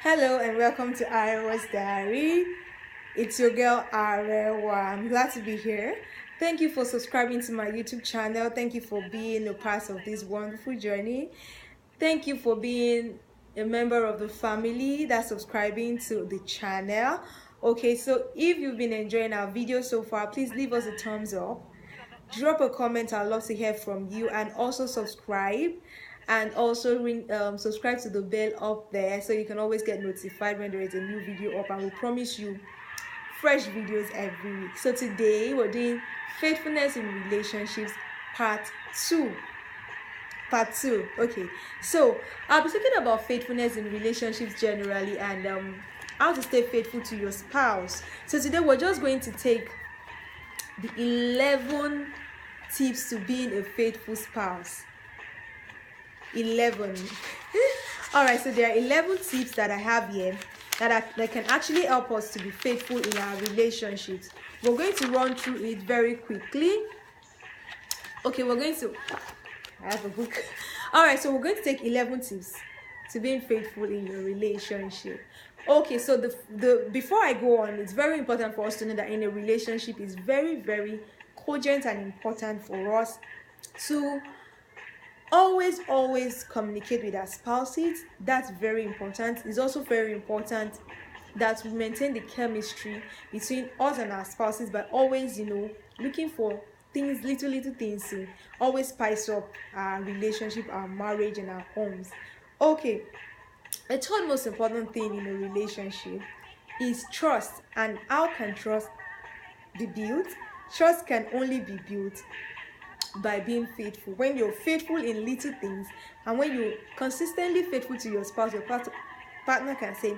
Hello and welcome to Iowa's Diary. It's your girl Arewa. I'm glad to be here. Thank you for subscribing to my YouTube channel. Thank you for being a part of this wonderful journey. Thank you for being a member of the family that's subscribing to the channel. Okay, so if you've been enjoying our video so far, please leave us a thumbs up. Drop a comment. I'd love to hear from you, and also subscribe, and also subscribe to the bell up there so you can always get notified when there is a new video up, and we promise you fresh videos every week. So today we're doing faithfulness in relationships part 2. Okay, so I'll be talking about faithfulness in relationships generally, and how to stay faithful to your spouse. So today we're just going to take the 11 tips to being a faithful spouse. 11. All right, so there are 11 tips that I have here that can actually help us to be faithful in our relationships. We're going to run through it very quickly. Okay, I have a book. All right, so we're going to take 11 tips to being faithful in your relationship. Okay, so before I go on, it's very important for us to know that in a relationship, it's very, very cogent and important for us to always communicate with our spouses. That's very important. It's also very important that we maintain the chemistry between us and our spouses, but always, looking for things, little things to always spice up our relationship, our marriage, and our homes. Okay, the third most important thing in a relationship is trust. And how can trust be built? Trust can only be built by being faithful. When you're faithful in little things, and when you're consistently faithful to your spouse, your partner can say,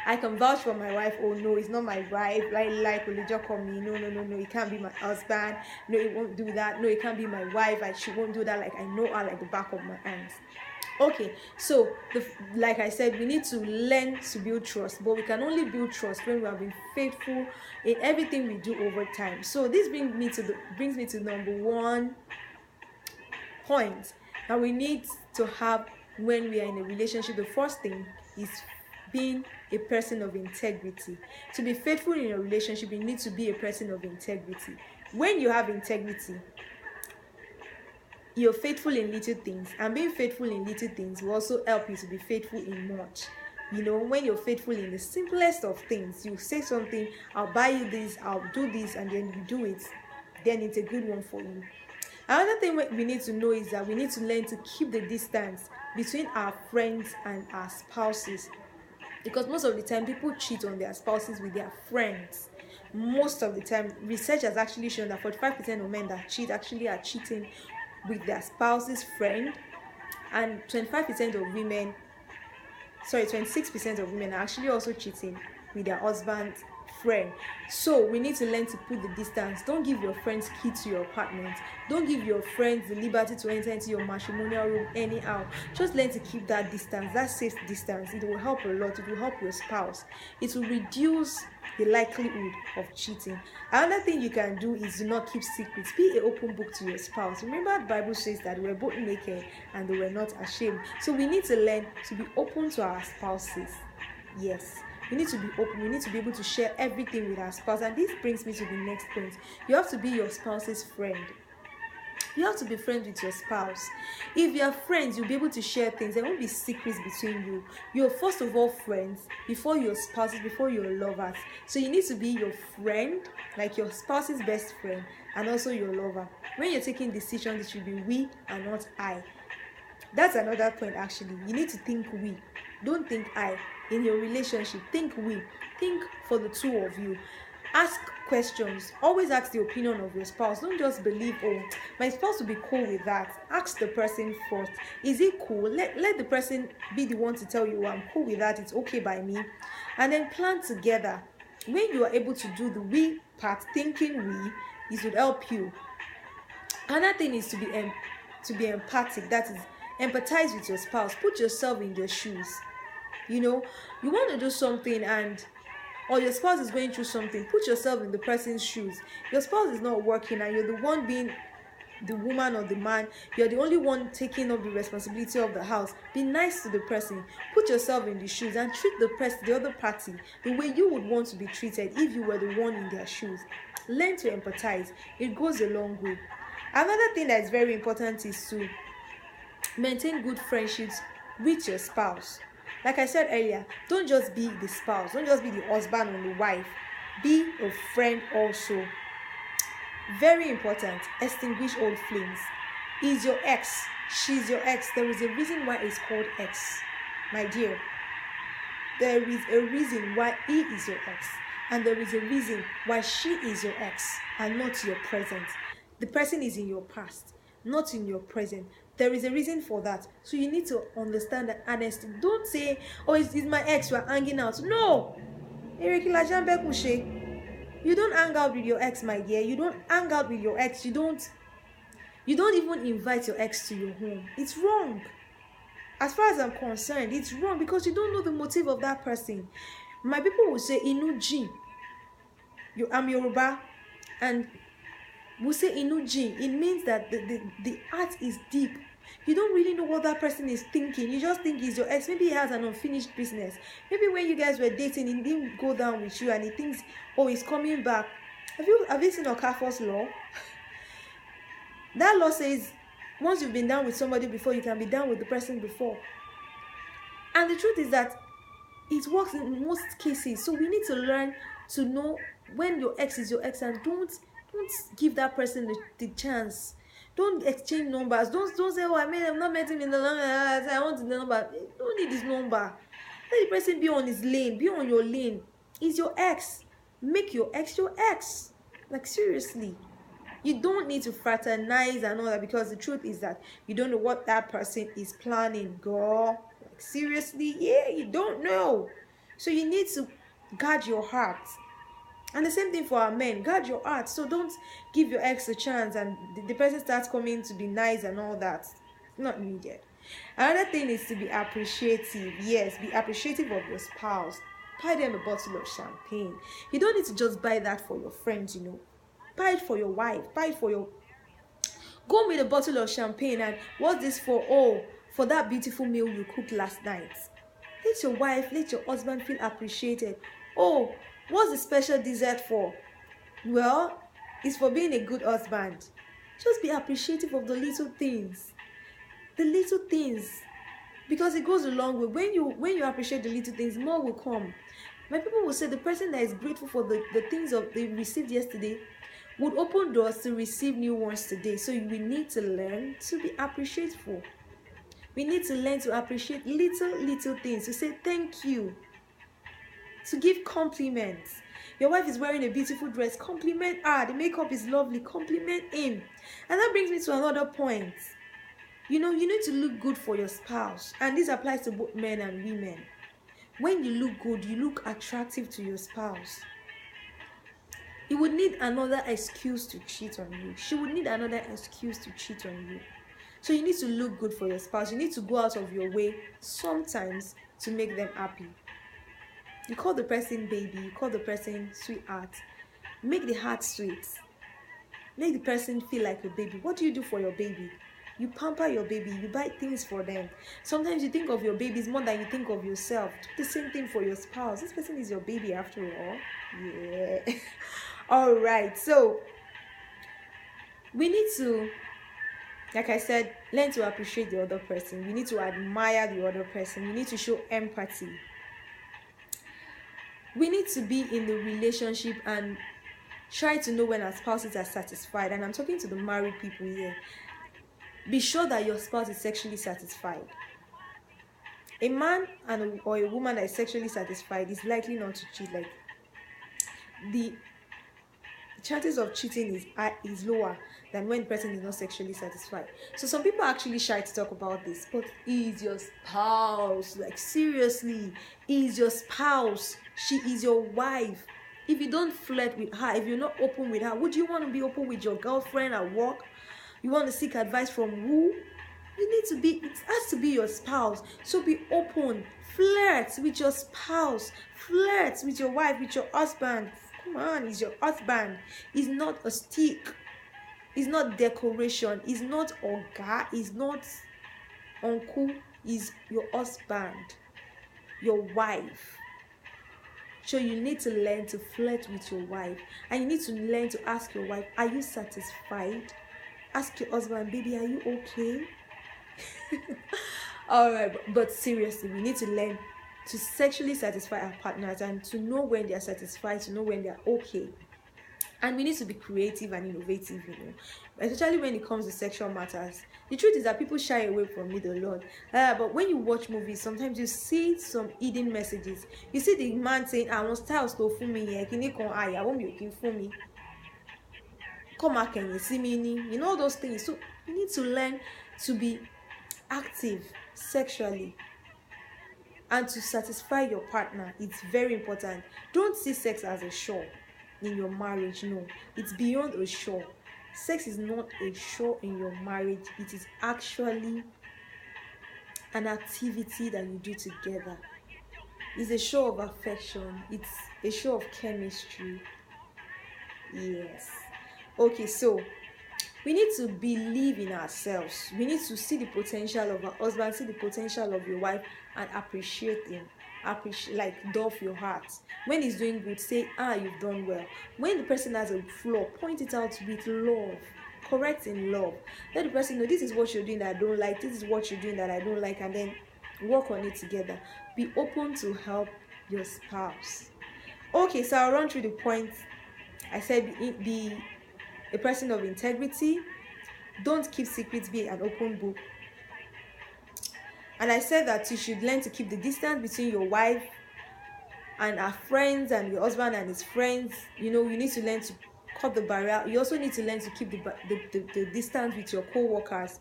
I can vouch for my wife. Oh no, it's not my wife. Like religion call me. No, it can't be my husband. No, it won't do that. No, it can't be my wife. She won't do that. Like, I know her like the back of my hands. Okay, so like I said, we need to learn to build trust, but we can only build trust when we have been faithful in everything we do over time. So this brings me to number one point that we need to have when we are in a relationship. The first thing is being a person of integrity. To be faithful in a relationship, you need to be a person of integrity. When you have integrity, you're faithful in little things, and being faithful in little things will also help you to be faithful in much. When you're faithful in the simplest of things, you say something, I'll buy you this, I'll do this, and then you do it, then it's a good one for you. Another thing we need to know is that we need to learn to keep the distance between our friends and our spouses, because most of the time people cheat on their spouses with their friends. Most of the time, research has actually shown that 45% of men that cheat actually are cheating with their spouse's friend, and 26% of women are actually also cheating with their husband's friend. So we need to learn to put the distance. Don't give your friends key to your apartment. Don't give your friends the liberty to enter into your matrimonial room anyhow. Just learn to keep that distance, that safe distance. It will help a lot. It will help your spouse. It will reduce the likelihood of cheating. Another thing you can do is do not keep secrets. Be an open book to your spouse. Remember, the Bible says that we were both naked and they were not ashamed. So we need to learn to be open to our spouses. Yes, we need to be open. We need to be able to share everything with our spouse. And this brings me to the next point. You have to be your spouse's friend. You have to be friends with your spouse. If you are friends, you'll be able to share things. There won't be secrets between you. You're first of all friends before your spouses, before your lovers. So you need to be your friend, like your spouse's best friend, and also your lover. When you're taking decisions, it should be we and not I. That's another point actually. You need to think we. Don't think I. In your relationship, think we. Think for the two of you. Ask questions. Always ask the opinion of your spouse. Don't just believe, oh, my spouse will be cool with that. Ask the person first. Is it cool? Let the person be the one to tell you, I'm cool with that, it's okay by me. And then plan together. When you are able to do the we part, thinking we, it would help you. Another thing is to be empathic. That is, empathize with your spouse. Put yourself in their shoes. You want to do something, or your spouse is going through something. Put yourself in the person's shoes. Your spouse is not working and you're the one being the woman or the man, you're the only one taking up the responsibility of the house. Be nice to the person. Put yourself in the shoes and treat the other party the way you would want to be treated if you were the one in their shoes. Learn to empathize. It goes a long way. Another thing that is very important is to maintain good friendships with your spouse. Like I said earlier, don't just be the spouse, don't just be the husband or the wife. Be a friend also. Very important. Extinguish old flames. Is your ex, she's your ex. There is a reason why it's called ex, my dear. There is a reason why he is your ex, and there is a reason why she is your ex and not your present. The person is in your past, not in your present. There is a reason for that. So you need to understand that honesty. Don't say, oh, it's my ex, we're hanging out. No. You don't hang out with your ex, my dear. You don't hang out with your ex. You don't even invite your ex to your home. It's wrong. As far as I'm concerned, it's wrong because you don't know the motive of that person. My people will say, Inuji. I'm Yoruba. And we'll say Inuji. It means that the heart is deep. You don't really know what that person is thinking. You just think he's your ex. Maybe he has an unfinished business. Maybe when you guys were dating, he didn't go down with you and he thinks, oh, he's coming back. Have you seen Okafor's law? That law says once you've been down with somebody before, you can be down with the person before. And the truth is that it works in most cases. So we need to learn to know when your ex is your ex, and don't give that person the chance. Don't exchange numbers. Don't say, oh, I've not met him in the long time. I want the number. You don't need his number. Let the person be on his lane. Be on your lane. He's your ex. Make your ex your ex. Like, seriously. You don't need to fraternize and all that, because the truth is that you don't know what that person is planning, girl. Like, seriously, yeah, you don't know. So you need to guard your heart. And the same thing for our men. Guard your heart. So don't give your ex a chance and the person starts coming to be nice and all that. It's not needed. Another thing is to be appreciative. Yes, be appreciative of your spouse. Buy them a bottle of champagne. You don't need to just buy that for your friends, you know. Buy it for your wife. Buy it for your... Go with a bottle of champagne and what's this for? Oh, for that beautiful meal you cooked last night. Let your wife, let your husband feel appreciated. Oh, what's the special dessert for? Well, it's for being a good husband. Just be appreciative of the little things. The little things. Because it goes a long way. When you appreciate the little things, more will come. My people will say the person that is grateful for the things they received yesterday would open doors to receive new ones today. So we need to learn to be appreciative. We need to learn to appreciate little things. To say thank you. To give compliments. Your wife is wearing a beautiful dress. Compliment her. The makeup is lovely. Compliment him. And that brings me to another point. You know, you need to look good for your spouse. And this applies to both men and women. When you look good, you look attractive to your spouse. He would need another excuse to cheat on you. She would need another excuse to cheat on you. So you need to look good for your spouse. You need to go out of your way sometimes to make them happy. You call the person baby. You call the person sweetheart. Make the heart sweet. Make the person feel like a baby. What do you do for your baby? You pamper your baby. You buy things for them. Sometimes you think of your babies more than you think of yourself. Do the same thing for your spouse. This person is your baby after all. Yeah. All right. So we need to, like I said, learn to appreciate the other person. We need to admire the other person. We need to show empathy. We need to be in the relationship and try to know when our spouses are satisfied. And I'm talking to the married people here. Be sure that your spouse is sexually satisfied. A man or a woman that is sexually satisfied is likely not to cheat. Like, the chances of cheating is lower than when the person is not sexually satisfied. So some people are actually shy to talk about this. But he is your spouse. Like, seriously, he is your spouse. She is your wife. If you don't flirt with her, if you're not open with her, would you want to be open with your girlfriend at work? You want to seek advice from who? You need to be, it has to be your spouse. So be open. Flirt with your spouse. Flirt with your wife, with your husband. Come on, he's your husband. He's not a stick. It's not decoration. It's not oga. It's not uncle. Is your husband, your wife. So you need to learn to flirt with your wife, and you need to learn to ask your wife, are you satisfied? Ask your husband, baby, are you okay? All right, but seriously, we need to learn to sexually satisfy our partners and to know when they are satisfied, to know when they are okay. And we need to be creative and innovative, especially when it comes to sexual matters. The truth is that people shy away from it a lot. But when you watch movies, sometimes you see some hidden messages. You see the man saying, I want styles to fool me, I won't be looking for me. Come back and you see me, all those things. So you need to learn to be active sexually and to satisfy your partner. It's very important. Don't see sex as a chore in your marriage. No, it's beyond a chore. Sex is not a chore in your marriage. It is actually an activity that you do together. It's a show of affection. It's a show of chemistry. Yes. Okay, so we need to believe in ourselves. We need to see the potential of our husband, see the potential of your wife, and appreciate him. Like doff your heart. When he's doing good, say, you've done well. When the person has a flaw, point it out with love. Correct in love. Let the person know, this is what you're doing that I don't like, this is what you're doing that I don't like, and then work on it together. Be open to help your spouse. Okay, so I'll run through the points. I said be a person of integrity. Don't keep secrets, be an open book. And I said that you should learn to keep the distance between your wife and her friends and your husband and his friends. You need to learn to cut the barrier. You also need to learn to keep the distance with your co-workers.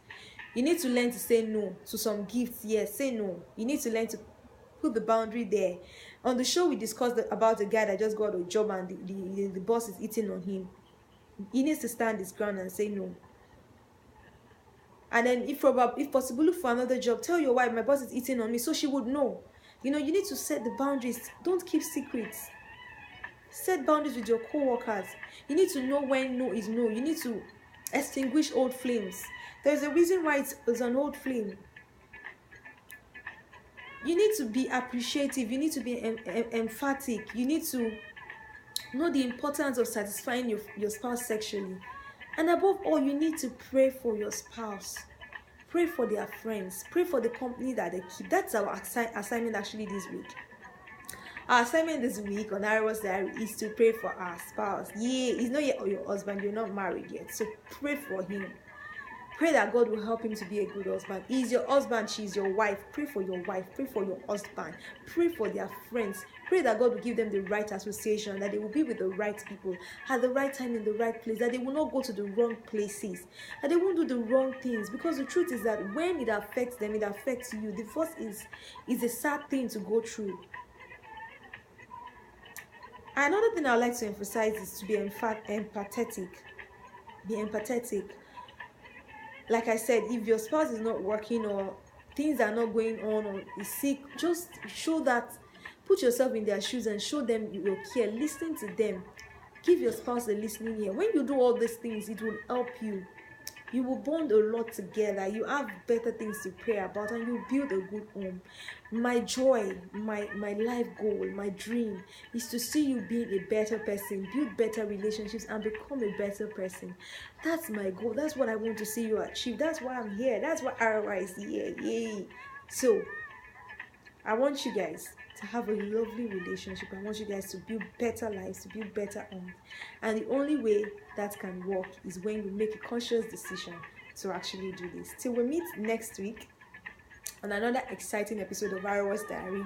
You need to learn to say no to some gifts. Yes, say no. You need to learn to put the boundary there. On the show, we discussed about the guy that just got a job and the boss is eating on him. He needs to stand his ground and say no. And then if possible, look for another job. Tell your wife, my boss is eating on me, so she would know. You need to set the boundaries. Don't keep secrets. Set boundaries with your co-workers. You need to know when no is no. You need to extinguish old flames. There's a reason why it's an old flame. You need to be appreciative. You need to be emphatic. You need to know the importance of satisfying your spouse sexually. And above all, you need to pray for your spouse. Pray for their friends. Pray for the company that they keep. That's our assignment actually this week. Our assignment this week on Arrow's Diary is to pray for our spouse. Yeah, he's not yet your husband. You're not married yet. So pray for him. Pray that God will help him to be a good husband. He's your husband, she's your wife. Pray for your wife. Pray for your husband. Pray for their friends. Pray that God will give them the right association, that they will be with the right people at the right time in the right place, that they will not go to the wrong places, that they won't do the wrong things. Because the truth is that when it affects them, it affects you. Divorce is a sad thing to go through. Another thing I'd like to emphasize is to be empathetic. Be empathetic. Like I said, if your spouse is not working or things are not going on or is sick, just show that. Put yourself in their shoes and show them your care. Listen to them. Give your spouse a listening ear. When you do all these things, it will help you. You will bond a lot together. You have better things to pray about, and you build a good home. My joy, my life goal, my dream is to see you being a better person, build better relationships, and become a better person. That's my goal. That's what I want to see you achieve. That's why I'm here. That's why ROI is here. Yay! So I want you guys to have a lovely relationship. I want you guys to build better lives, to build better homes. And the only way that can work is when you make a conscious decision to actually do this. Till we meet next week on another exciting episode of Arrow's Diary,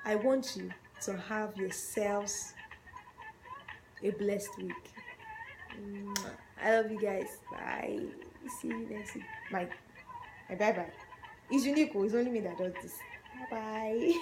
I want you to have yourselves a blessed week. I love you guys. Bye. See you next week. Bye. Bye. It's unique. It's only me that does this. Bye.